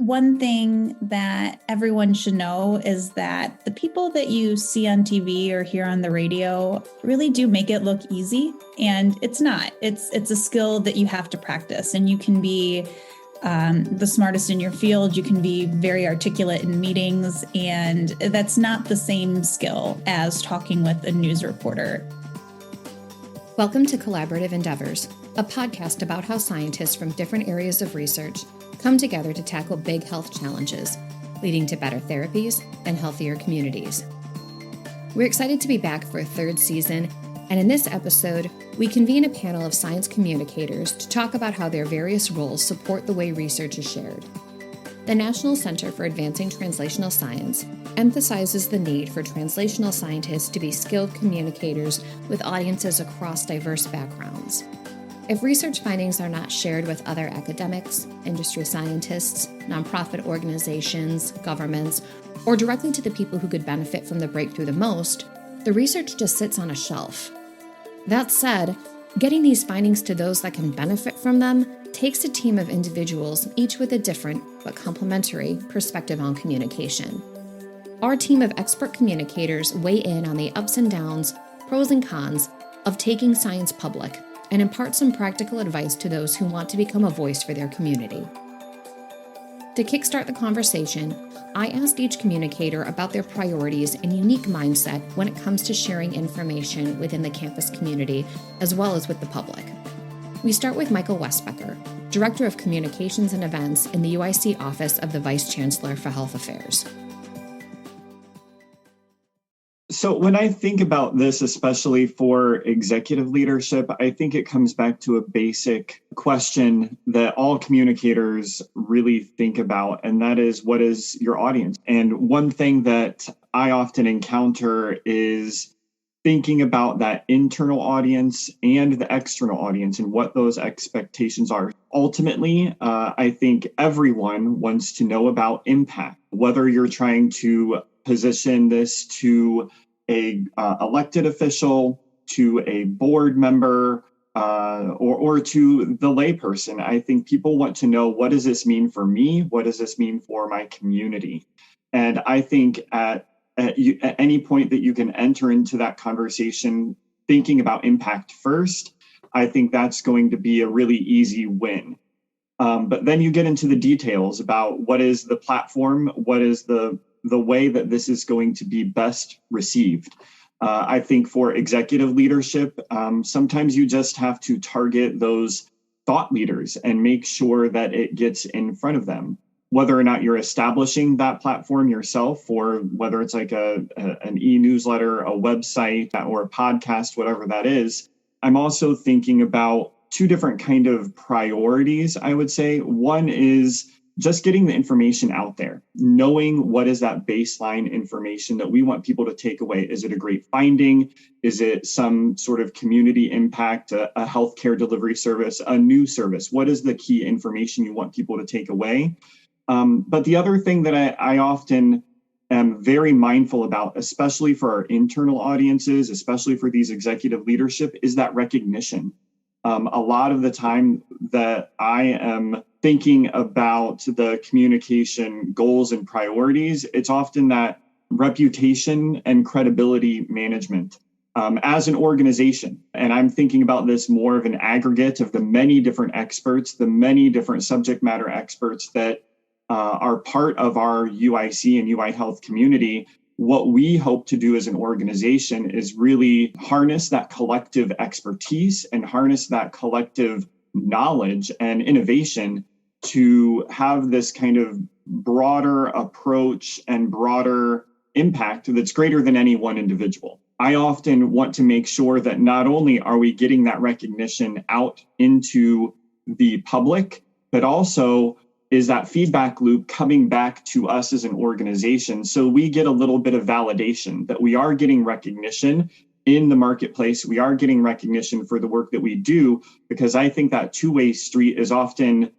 One thing that everyone should know is that the people that you see on TV or hear on the radio really do make it look easy, and it's not. It's a skill that you have to practice, and you can be the smartest in your field. You can be very articulate in meetings, and that's not the same skill as talking with a news reporter. Welcome to Collaborative Endeavors, a podcast about how scientists from different areas of research come together to tackle big health challenges, leading to better therapies and healthier communities. We're excited to be back for a third season, and in this episode, we convene a panel of science communicators to talk about how their various roles support the way research is shared. The National Center for Advancing Translational Science emphasizes the need for translational scientists to be skilled communicators with audiences across diverse backgrounds. If research findings are not shared with other academics, industry scientists, nonprofit organizations, governments, or directly to the people who could benefit from the breakthrough the most, the research just sits on a shelf. That said, getting these findings to those that can benefit from them takes a team of individuals, each with a different but complementary perspective on communication. Our team of expert communicators weigh in on the ups and downs, pros and cons of taking science public, and impart some practical advice to those who want to become a voice for their community. To kickstart the conversation, I asked each communicator about their priorities and unique mindset when it comes to sharing information within the campus community, as well as with the public. We start with Michael Westbecker, Director of Communications and Events in the UIC Office of the Vice Chancellor for Health Affairs. So when I think about this, especially for executive leadership, I think it comes back to a basic question that all communicators really think about, and that is, what is your audience? And one thing that I often encounter is thinking about that internal audience and the external audience and what those expectations are. Ultimately, I think everyone wants to know about impact, whether you're trying to position this to a elected official, to a board member, or to the layperson. I think people want to know, what does this mean for me? What does this mean for my community? And I think at any point that you can enter into that conversation thinking about impact first, I think that's going to be a really easy win. But then you get into the details about what is the platform, what is the way that this is going to be best received. I think for executive leadership, sometimes you just have to target those thought leaders and make sure that it gets in front of them. Whether or not you're establishing that platform yourself, or whether it's like an e-newsletter, a website, or a podcast, whatever that is, I'm also thinking about two different kind of priorities, I would say. One is just getting the information out there, knowing what is that baseline information that we want people to take away. Is it a great finding? Is it some sort of community impact, a healthcare delivery service, a new service? What is the key information you want people to take away? But the other thing that I often am very mindful about, especially for our internal audiences, especially for these executive leadership, is that recognition. A lot of the time that I am thinking about the communication goals and priorities, it's often that reputation and credibility management as an organization. And I'm thinking about this more of an aggregate of the many different experts, the many different subject matter experts that are part of our UIC and UI Health community. What we hope to do as an organization is really harness that collective expertise and harness that collective knowledge and innovation to have this kind of broader approach and broader impact that's greater than any one individual. I often want to make sure that not only are we getting that recognition out into the public, but also is that feedback loop coming back to us as an organization, so we get a little bit of validation that we are getting recognition in the marketplace. We are getting recognition for the work that we do, because I think that two-way street is often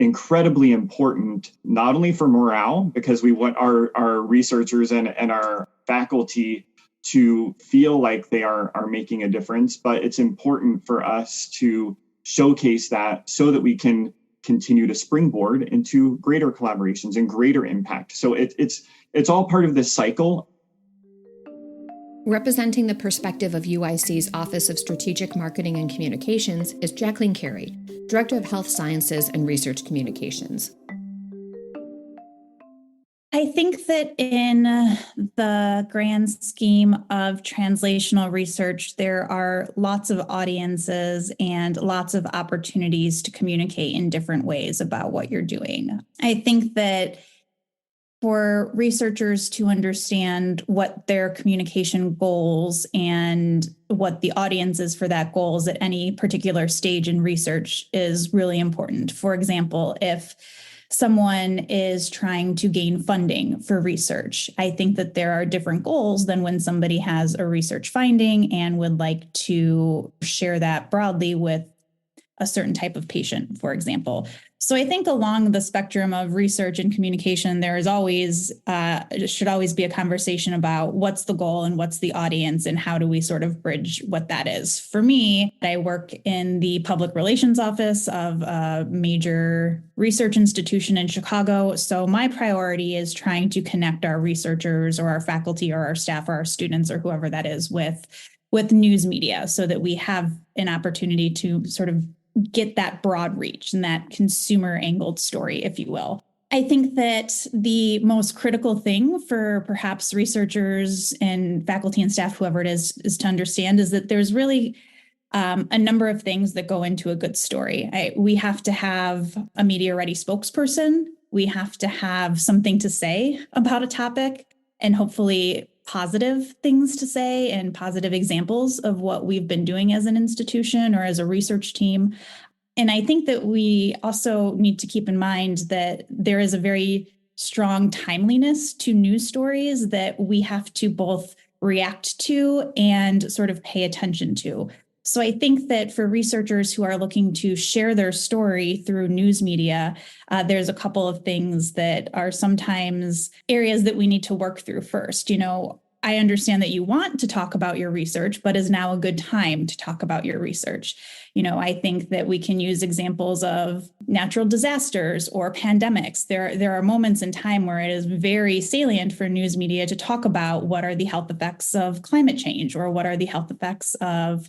incredibly important, not only for morale, because we want our researchers and our faculty to feel like they are making a difference, but it's important for us to showcase that so that we can continue to springboard into greater collaborations and greater impact. So it's all part of this cycle. Representing the perspective of UIC's Office of Strategic Marketing and Communications is Jacqueline Carey, Director of Health Sciences and Research Communications. I think that in the grand scheme of translational research, there are lots of audiences and lots of opportunities to communicate in different ways about what you're doing. I think that for researchers to understand what their communication goals and what the audience is for that goals at any particular stage in research is really important. For example, if someone is trying to gain funding for research, I think that there are different goals than when somebody has a research finding and would like to share that broadly with a certain type of patient, for example. So I think along the spectrum of research and communication, there is always, should always be a conversation about what's the goal and what's the audience and how do we sort of bridge what that is. For me, I work in the public relations office of a major research institution in Chicago. So my priority is trying to connect our researchers or our faculty or our staff or our students or whoever that is with news media so that we have an opportunity to sort of get that broad reach and that consumer angled story, if you will. I think that the most critical thing for perhaps researchers and faculty and staff, whoever it is to understand is that there's really a number of things that go into a good story. We have to have a media ready spokesperson. We have to have something to say about a topic and hopefully positive things to say and positive examples of what we've been doing as an institution or as a research team. And I think that we also need to keep in mind that there is a very strong timeliness to news stories that we have to both react to and sort of pay attention to. So I think that for researchers who are looking to share their story through news media, there's a couple of things that are sometimes areas that we need to work through first. I understand that you want to talk about your research, but is now a good time to talk about your research? I think that we can use examples of natural disasters or pandemics. There are moments in time where it is very salient for news media to talk about what are the health effects of climate change or what are the health effects of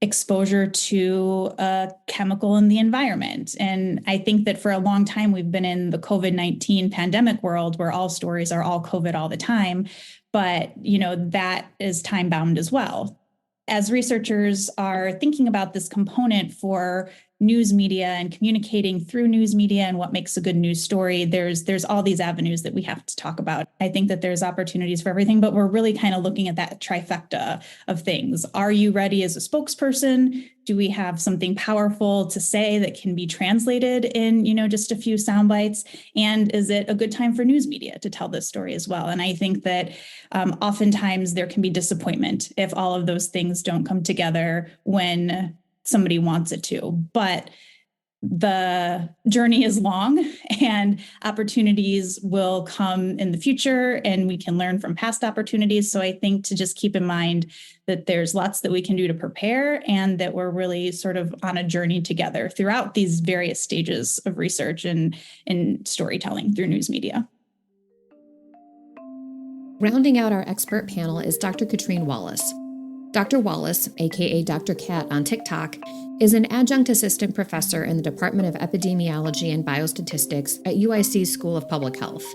exposure to a chemical in the environment. And I think that for a long time, we've been in the COVID-19 pandemic world where all stories are all COVID all the time. But, that is time bound as well. As researchers are thinking about this component for news media and communicating through news media and what makes a good news story, there's all these avenues that we have to talk about. I think that there's opportunities for everything, but we're really kind of looking at that trifecta of things. Are you ready as a spokesperson? Do we have something powerful to say that can be translated in, just a few sound bites? And is it a good time for news media to tell this story as well? And I think that oftentimes there can be disappointment if all of those things don't come together when somebody wants it to. But the journey is long and opportunities will come in the future and we can learn from past opportunities. So I think to just keep in mind that there's lots that we can do to prepare and that we're really sort of on a journey together throughout these various stages of research and storytelling through news media. Rounding out our expert panel is Dr. Katrine Wallace. Dr. Wallace, aka Dr. Cat on TikTok, is an adjunct assistant professor in the Department of Epidemiology and Biostatistics at UIC's School of Public Health.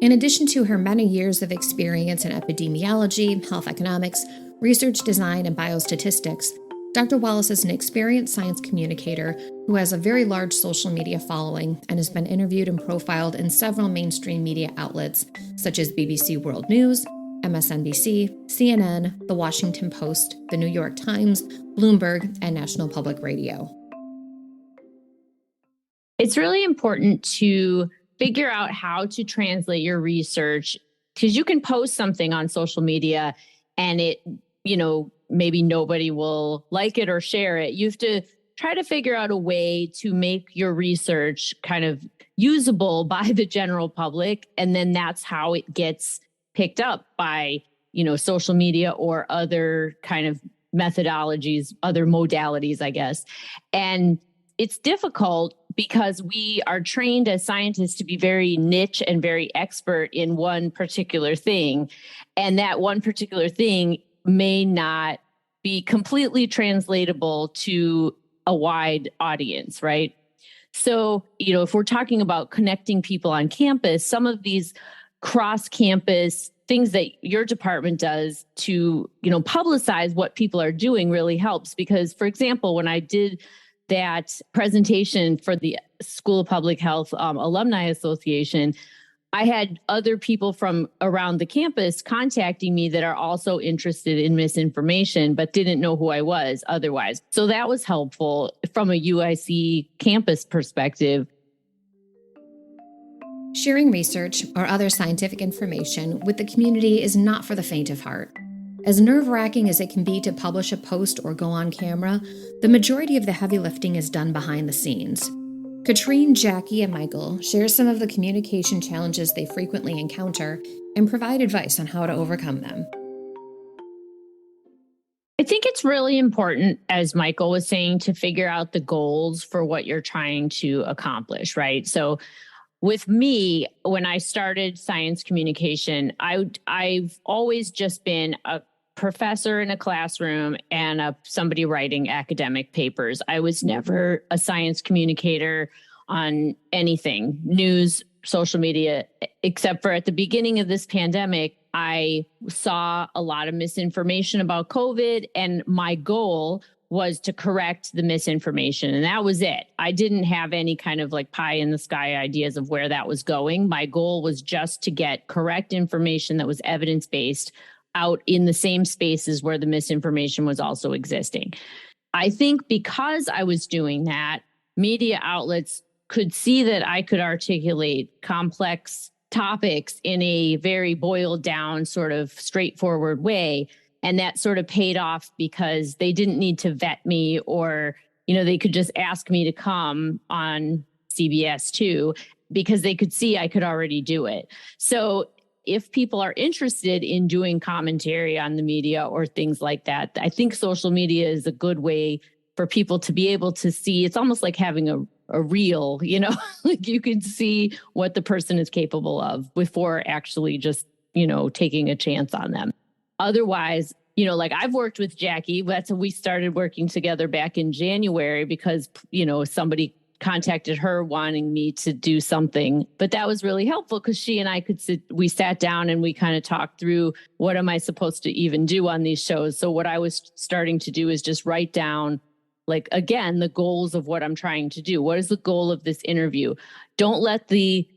In addition to her many years of experience in epidemiology, health economics, research design, and biostatistics, Dr. Wallace is an experienced science communicator who has a very large social media following and has been interviewed and profiled in several mainstream media outlets such as BBC World News, MSNBC, CNN, The Washington Post, The New York Times, Bloomberg, and National Public Radio. It's really important to figure out how to translate your research because you can post something on social media and it, maybe nobody will like it or share it. You have to try to figure out a way to make your research kind of usable by the general public. And then that's how it gets picked up by, social media or other kind of methodologies, other modalities, I guess. And it's difficult because we are trained as scientists to be very niche and very expert in one particular thing. And that one particular thing may not be completely translatable to a wide audience, right? So, if we're talking about connecting people on campus, some of these cross-campus things that your department does to, publicize what people are doing really helps. Because, for example, when I did that presentation for the School of Public Health Alumni Association, I had other people from around the campus contacting me that are also interested in misinformation, but didn't know who I was otherwise. So that was helpful from a UIC campus perspective. Sharing research or other scientific information with the community is not for the faint of heart. As nerve-wracking as it can be to publish a post or go on camera, the majority of the heavy lifting is done behind the scenes. Katrine, Jackie, and Michael share some of the communication challenges they frequently encounter and provide advice on how to overcome them. I think it's really important, as Michael was saying, to figure out the goals for what you're trying to accomplish, right? So with me, when I started science communication, I've always just been a professor in a classroom and somebody writing academic papers. I was never a science communicator on anything, news, social media, except for at the beginning of this pandemic, I saw a lot of misinformation about COVID, and my goal was to correct the misinformation. And that was it. I didn't have any kind of like pie in the sky ideas of where that was going. My goal was just to get correct information that was evidence-based out in the same spaces where the misinformation was also existing. I think because I was doing that, media outlets could see that I could articulate complex topics in a very boiled down, sort of straightforward way. And that sort of paid off because they didn't need to vet me, or, they could just ask me to come on CBS 2 because they could see I could already do it. So if people are interested in doing commentary on the media or things like that, I think social media is a good way for people to be able to see. It's almost like having a reel, like you can see what the person is capable of before actually just, taking a chance on them. Otherwise, like I've worked with Jackie. We started working together back in January because, somebody contacted her wanting me to do something. But that was really helpful because she and I we sat down and we kind of talked through, what am I supposed to even do on these shows? So what I was starting to do is just write down, like, again, the goals of what I'm trying to do. What is the goal of this interview? Don't let the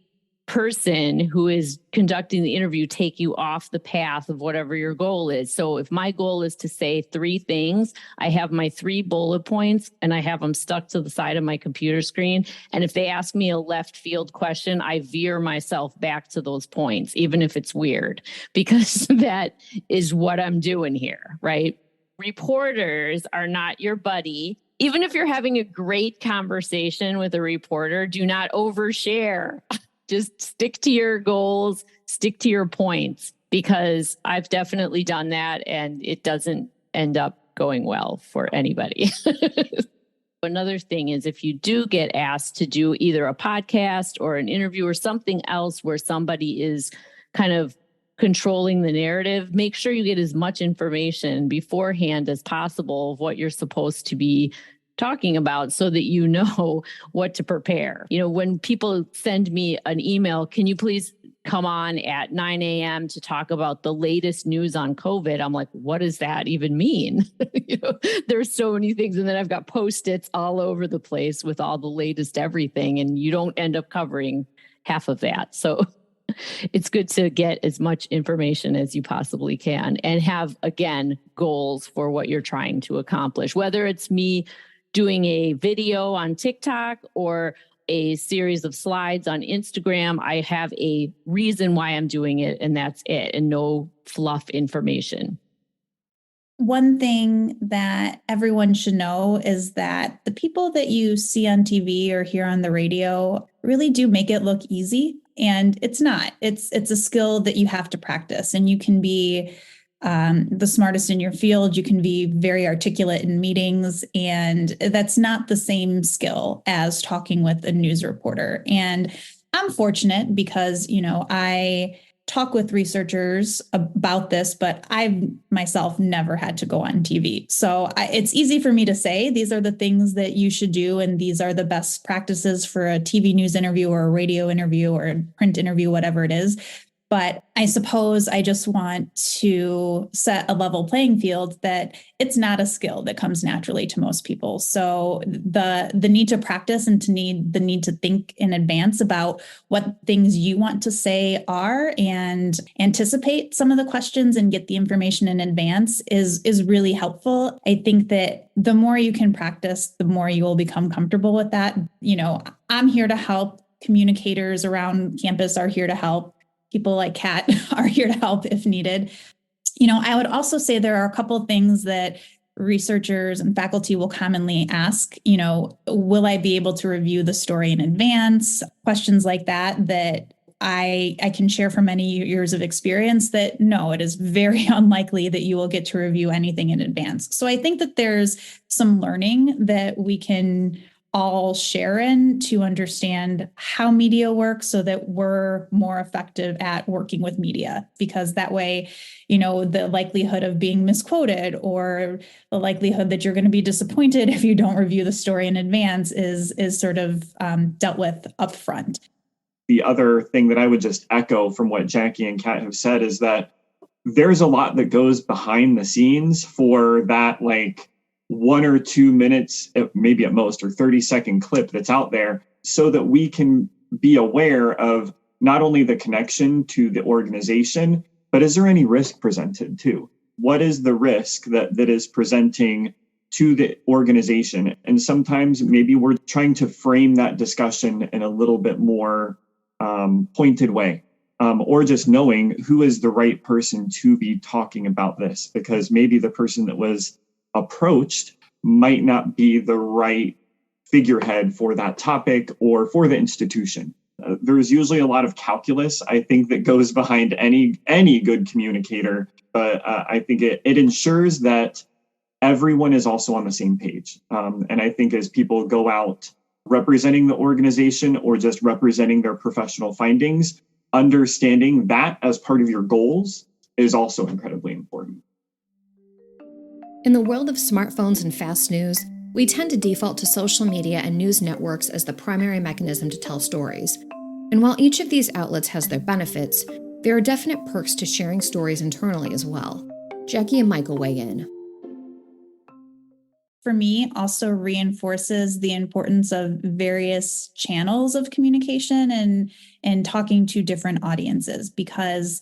person who is conducting the interview take you off the path of whatever your goal is. So if my goal is to say 3 things, I have my 3 bullet points and I have them stuck to the side of my computer screen. And if they ask me a left field question, I veer myself back to those points, even if it's weird, because that is what I'm doing here, right? Reporters are not your buddy. Even if you're having a great conversation with a reporter, do not overshare. Just stick to your goals, stick to your points, because I've definitely done that and it doesn't end up going well for anybody. Another thing is, if you do get asked to do either a podcast or an interview or something else where somebody is kind of controlling the narrative, make sure you get as much information beforehand as possible of what you're supposed to be talking about so that you know what to prepare. When people send me an email, can you please come on at 9 a.m. to talk about the latest news on COVID? I'm like, what does that even mean? There's so many things. And then I've got Post-its all over the place with all the latest everything, and you don't end up covering half of that. So it's good to get as much information as you possibly can and have, again, goals for what you're trying to accomplish, whether it's me doing a video on TikTok or a series of slides on Instagram. I have a reason why I'm doing it, and that's it, and no fluff information. One thing that everyone should know is that the people that you see on TV or hear on the radio really do make it look easy. And it's not. It's a skill that you have to practice, and you can be the smartest in your field. You can be very articulate in meetings, and that's not the same skill as talking with a news reporter. And I'm fortunate because, I talk with researchers about this, but I've myself never had to go on TV. So it's easy for me to say, these are the things that you should do, and these are the best practices for a TV news interview or a radio interview or a print interview, whatever it is. But I suppose I just want to set a level playing field that it's not a skill that comes naturally to most people. So the need to practice and the need to think in advance about what things you want to say are, and anticipate some of the questions and get the information in advance is really helpful. I think that the more you can practice, the more you will become comfortable with that. I'm here to help. Communicators around campus are here to help. People like Kat are here to help if needed. I would also say there are a couple of things that researchers and faculty will commonly ask. Will I be able to review the story in advance? Questions like that I can share from many years of experience that no, it is very unlikely that you will get to review anything in advance. So I think that there's some learning that we can all share in to understand how media works so that we're more effective at working with media, because that way, the likelihood of being misquoted or the likelihood that you're going to be disappointed if you don't review the story in advance is sort of dealt with upfront. The other thing that I would just echo from what Jackie and Kat have said is that there's a lot that goes behind the scenes for that, 1 or 2 minutes, maybe at most, or 30-second clip that's out there, so that we can be aware of not only the connection to the organization, but is there any risk presented too? What is the risk that is presenting to the organization? And sometimes maybe we're trying to frame that discussion in a little bit more pointed way, or just knowing who is the right person to be talking about this, because maybe the person that was approached might not be the right figurehead for that topic or for the institution. There's usually a lot of calculus, I think, that goes behind any good communicator, but I think it ensures that everyone is also on the same page. And I think as people go out representing the organization or just representing their professional findings, understanding that as part of your goals is also incredibly important. In the world of smartphones and fast news, we tend to default to social media and news networks as the primary mechanism to tell stories. And while each of these outlets has their benefits, there are definite perks to sharing stories internally as well. Jackie and Michael weigh in. For me, also reinforces the importance of various channels of communication and talking to different audiences, because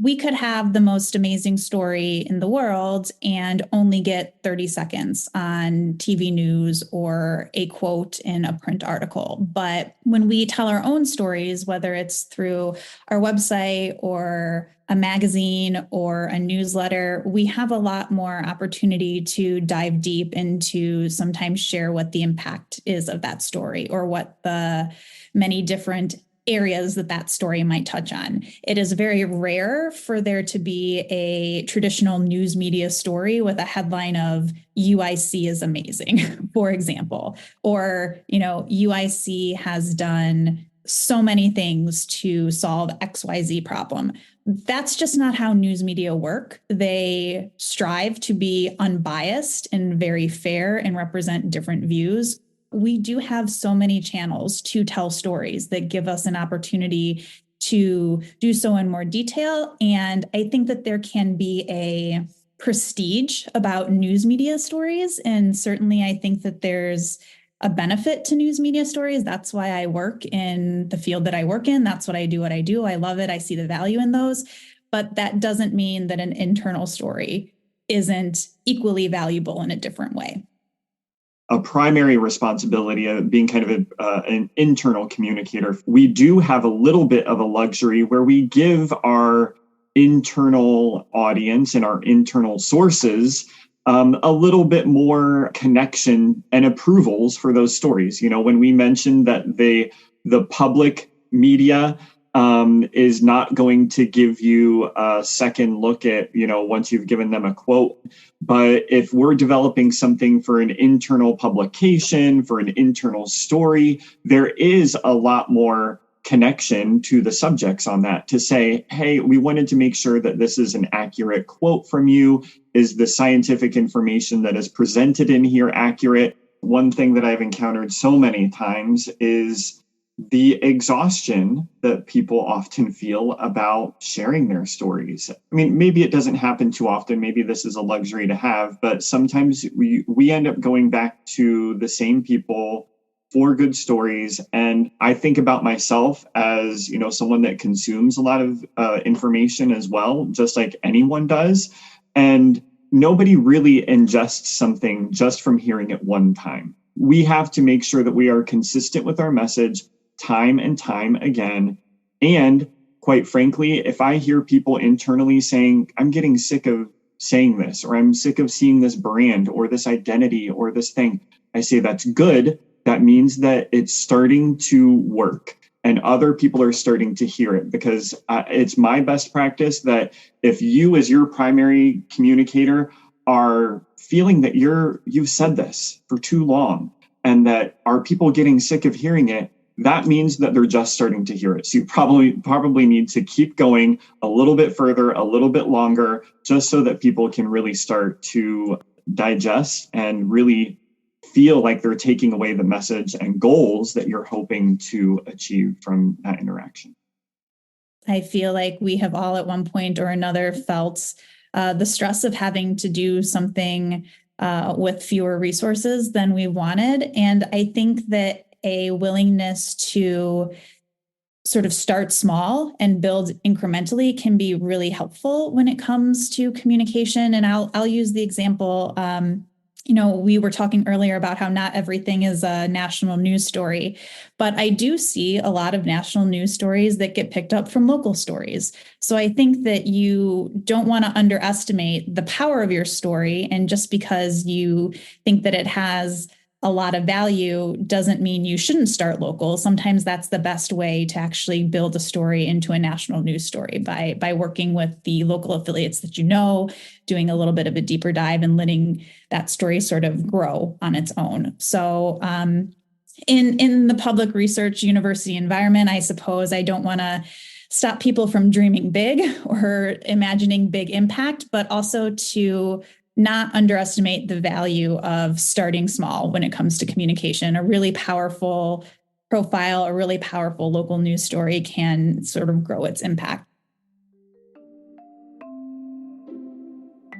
we could have the most amazing story in the world and only get 30 seconds on TV news or a quote in a print article. But when we tell our own stories, whether it's through our website or a magazine or a newsletter, we have a lot more opportunity to dive deep into sometimes share what the impact is of that story or what the many different areas that story might touch on. It is very rare for there to be a traditional news media story with a headline of UIC is amazing, for example, or, UIC has done so many things to solve XYZ problem. That's just not how news media work. They strive to be unbiased and very fair and represent different views. We do have so many channels to tell stories that give us an opportunity to do so in more detail. And I think that there can be a prestige about news media stories. And certainly I think that there's a benefit to news media stories. That's why I work in the field that I work in. That's what I do. I love it. I see the value in those. But that doesn't mean that an internal story isn't equally valuable in a different way. A primary responsibility of being kind of an internal communicator, we do have a little bit of a luxury where we give our internal audience and our internal sources a little bit more connection and approvals for those stories. When we mentioned that the public media is not going to give you a second look at, once you've given them a quote. But if we're developing something for an internal publication, for an internal story, there is a lot more connection to the subjects on that to say, hey, we wanted to make sure that this is an accurate quote from you. Is the scientific information that is presented in here accurate? One thing that I've encountered so many times is the exhaustion that people often feel about sharing their stories. I mean, maybe it doesn't happen too often. Maybe this is a luxury to have, but sometimes we end up going back to the same people for good stories. And I think about myself as, someone that consumes a lot of information as well, just like anyone does. And nobody really ingests something just from hearing it one time. We have to make sure that we are consistent with our message time and time again. And quite frankly, if I hear people internally saying, I'm getting sick of saying this, or I'm sick of seeing this brand or this identity or this thing, I say that's good. That means that it's starting to work and other people are starting to hear it, because it's my best practice that if you as your primary communicator are feeling that you've said this for too long and that are people getting sick of hearing it, that means that they're just starting to hear it. So you probably need to keep going a little bit further, a little bit longer, just so that people can really start to digest and really feel like they're taking away the message and goals that you're hoping to achieve from that interaction. I feel like we have all at one point or another felt the stress of having to do something with fewer resources than we wanted. And I think that a willingness to sort of start small and build incrementally can be really helpful when it comes to communication. And I'll use the example, we were talking earlier about how not everything is a national news story, but I do see a lot of national news stories that get picked up from local stories. So I think that you don't want to underestimate the power of your story. And just because you think that it has a lot of value doesn't mean you shouldn't start local. Sometimes that's the best way to actually build a story into a national news story by working with the local affiliates that doing a little bit of a deeper dive and letting that story sort of grow on its own. So in the public research university environment, I suppose I don't want to stop people from dreaming big or imagining big impact, but also to not underestimate the value of starting small when it comes to communication. A really powerful profile, a really powerful local news story can sort of grow its impact.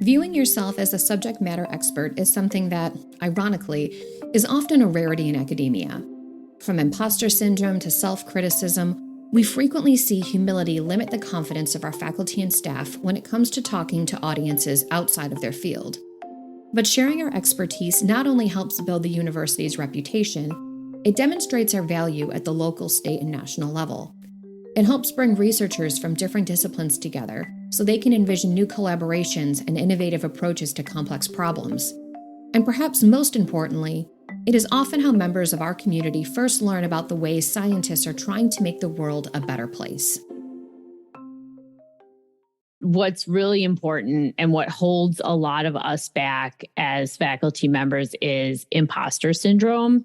Viewing yourself as a subject matter expert is something that, ironically, is often a rarity in academia. From imposter syndrome to self-criticism, we frequently see humility limit the confidence of our faculty and staff when it comes to talking to audiences outside of their field. But sharing our expertise not only helps build the university's reputation, it demonstrates our value at the local, state, and national level. It helps bring researchers from different disciplines together so they can envision new collaborations and innovative approaches to complex problems. And perhaps most importantly, it is often how members of our community first learn about the ways scientists are trying to make the world a better place. What's really important and what holds a lot of us back as faculty members is imposter syndrome.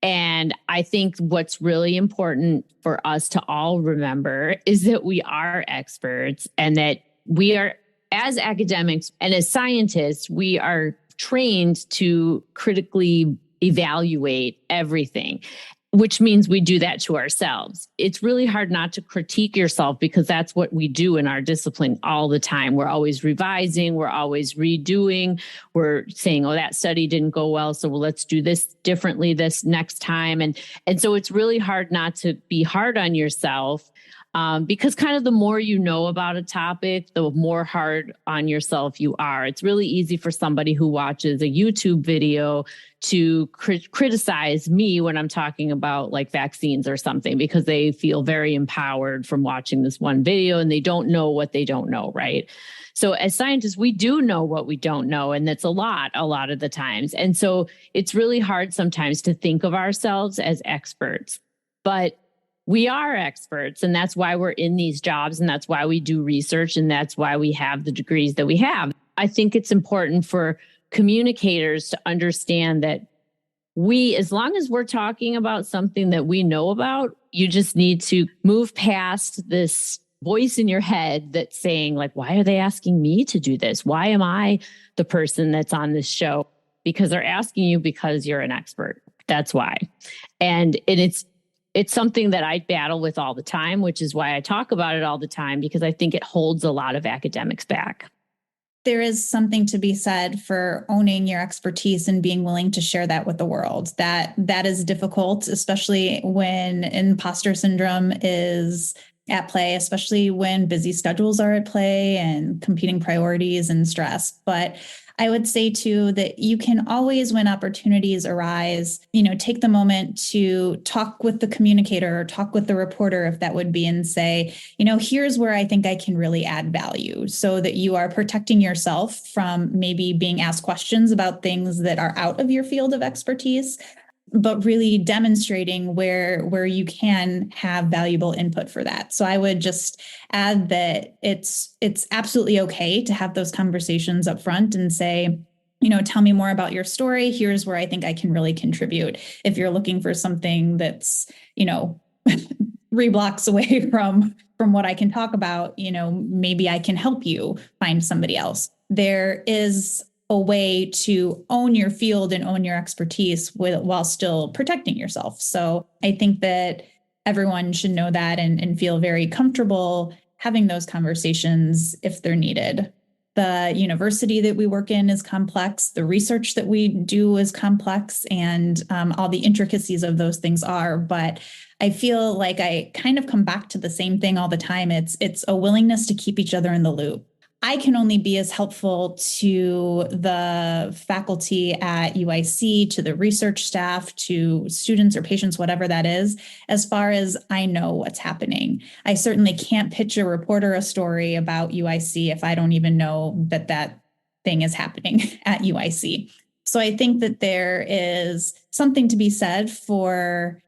And I think what's really important for us to all remember is that we are experts and that we are, as academics and as scientists, we are trained to critically evaluate everything, which means we do that to ourselves. It's really hard not to critique yourself because that's what we do in our discipline all the time. We're always revising, we're always redoing, we're saying, oh, that study didn't go well, so let's do this differently this next time. And so it's really hard not to be hard on yourself because kind of the more you know about a topic, the more hard on yourself you are. It's really easy for somebody who watches a YouTube video to criticize me when I'm talking about like vaccines or something because they feel very empowered from watching this one video and they don't know what they don't know, right? So as scientists, we do know what we don't know, and that's a lot of the times. And so it's really hard sometimes to think of ourselves as experts. But we are experts, and that's why we're in these jobs, and that's why we do research, and that's why we have the degrees that we have. I think it's important for communicators to understand that as long as we're talking about something that we know about, you just need to move past this voice in your head that's saying, like, why are they asking me to do this? Why am I the person that's on this show? Because they're asking you because you're an expert. That's why. And it's something that I battle with all the time, which is why I talk about it all the time, because I think it holds a lot of academics back. There is something to be said for owning your expertise and being willing to share that with the world. That is difficult, especially when imposter syndrome is at play, especially when busy schedules are at play and competing priorities and stress. But I would say too that you can always, when opportunities arise, take the moment to talk with the communicator or talk with the reporter, if that would be, and say, here's where I think I can really add value, so that you are protecting yourself from maybe being asked questions about things that are out of your field of expertise, but really demonstrating where you can have valuable input for that. So I would just add that it's absolutely okay to have those conversations up front and say, tell me more about your story. Here's where I think I can really contribute. If you're looking for something that's, 3 blocks away from what I can talk about, maybe I can help you find somebody else. There is a way to own your field and own your expertise while still protecting yourself. So I think that everyone should know that and feel very comfortable having those conversations if they're needed. The university that we work in is complex. The research that we do is complex, and all the intricacies of those things are. But I feel like I kind of come back to the same thing all the time. It's a willingness to keep each other in the loop. I can only be as helpful to the faculty at UIC, to the research staff, to students or patients, whatever that is, as far as I know what's happening. I certainly can't pitch a reporter a story about UIC if I don't even know that thing is happening at UIC. So I think that there is something to be said for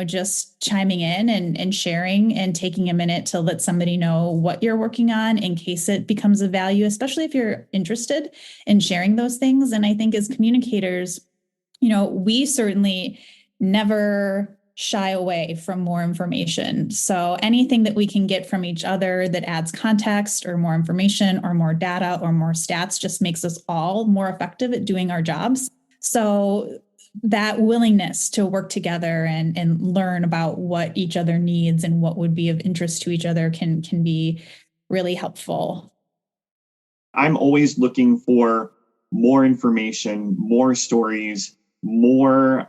just chiming in and sharing and taking a minute to let somebody know what you're working on in case it becomes of value, especially if you're interested in sharing those things. And I think as communicators, we certainly never shy away from more information. So anything that we can get from each other that adds context or more information or more data or more stats just makes us all more effective at doing our jobs. So that willingness to work together and learn about what each other needs and what would be of interest to each other can be really helpful. I'm always looking for more information, more stories, more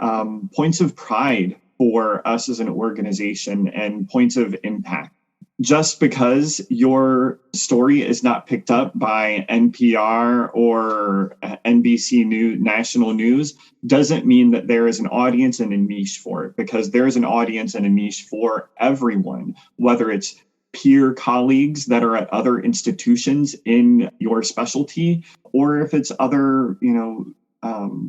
points of pride for us as an organization and points of impact. Just because your story is not picked up by NPR or NBC News, national news, doesn't mean that there is an audience and a niche for it, because there is an audience and a niche for everyone, whether it's peer colleagues that are at other institutions in your specialty, or if it's other,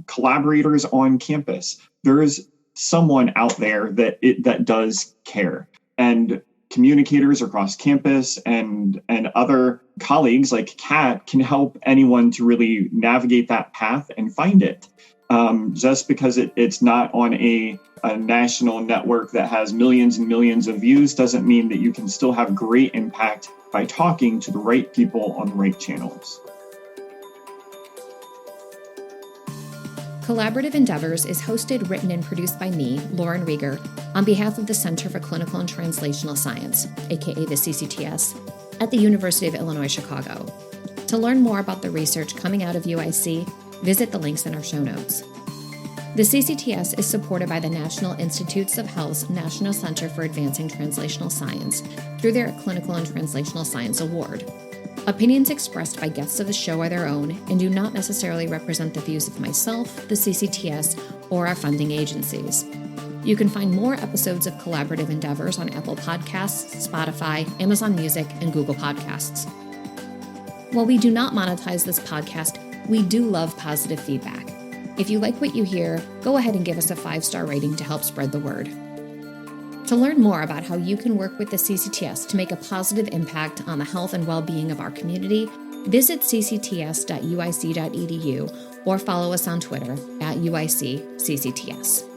collaborators on campus. There is someone out there that does care. And communicators across campus and other colleagues like Kat can help anyone to really navigate that path and find it. Just because it's not on a national network that has millions and millions of views doesn't mean that you can still have great impact by talking to the right people on the right channels. Collaborative Endeavors is hosted, written, and produced by me, Lauren Rieger, on behalf of the Center for Clinical and Translational Science, aka the CCTS, at the University of Illinois, Chicago. To learn more about the research coming out of UIC, visit the links in our show notes. The CCTS is supported by the National Institutes of Health's National Center for Advancing Translational Science through their Clinical and Translational Science Award. Opinions expressed by guests of the show are their own and do not necessarily represent the views of myself, the CCTS, or our funding agencies. You can find more episodes of Collaborative Endeavors on Apple Podcasts, Spotify, Amazon Music, and Google Podcasts. While we do not monetize this podcast, we do love positive feedback. If you like what you hear, go ahead and give us a 5-star rating to help spread the word. To learn more about how you can work with the CCTS to make a positive impact on the health and well-being of our community, visit ccts.uic.edu or follow us on Twitter @UICCCTS.